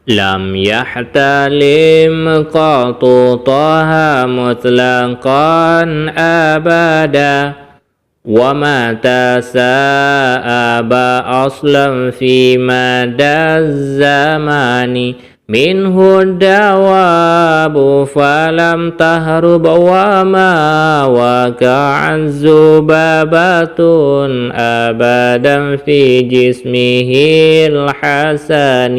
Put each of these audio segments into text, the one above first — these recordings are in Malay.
لم يحتلم قط طه مطلقا أبدا وما تساءب أصلا في مدى الزمان منه الدواب فلم تهرب وما وقع الذبابة أبدا في جسمه الحسن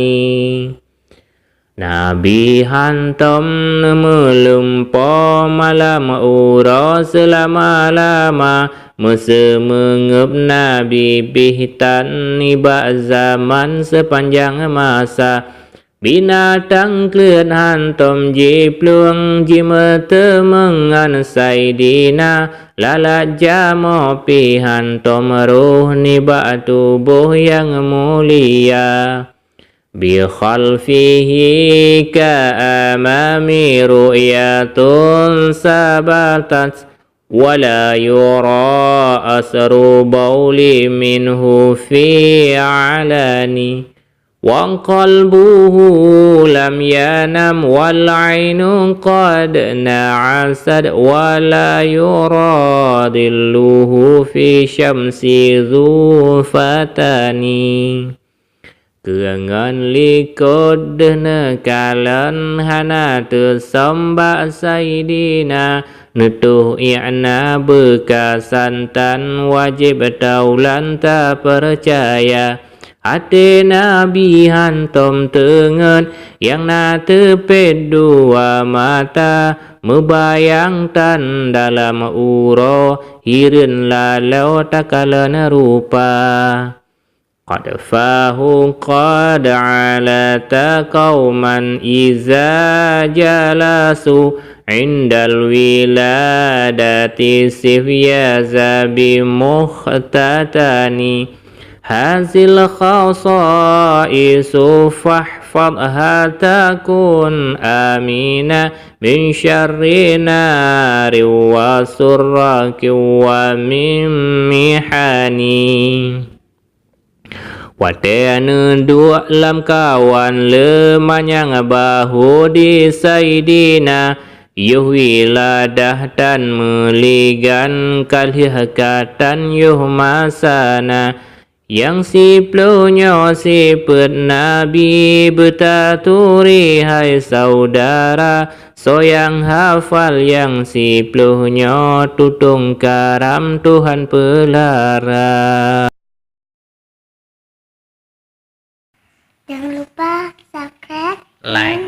Nabi hantam melumpa malam ura selama-lama Mesemengep Nabi bihtan nibak zaman sepanjang masa Binatang kelut hantam jipluang jimete mengan saidina Lalat jamo pi hantam ruh nibak tubuh yang mulia بخلفه كأمام رؤية ثبتت ولا يرى أثر بول منه في علاني وقلبه لم ينم والعين قد نعست ولا يرى ظله في شمس ذو فتاني Keangan likod nekalan hana tersambak saidina Nutuh i'na bekasan tan wajib taulan tak percaya Hati Nabi hantom tengen yang na teped dua mata Mebayang tan dalam uro hirin lalau takalan rupa قد فاه قد علت قوما إذا جلسوا عند الولادة سفياز بمختتن هذه الخصائص فاحفظها تكن آمنا من شر نار وسرك ومن محني Wadana dua lam kawan lemanyang bahu di saidina Yuh wiladah dan meligan kalihkatan yuh masana Yang siplunya sipet Nabi betaturi hai saudara Soyang hafal yang siplunya tutung karam Tuhan pelara Jangan lupa subscribe, like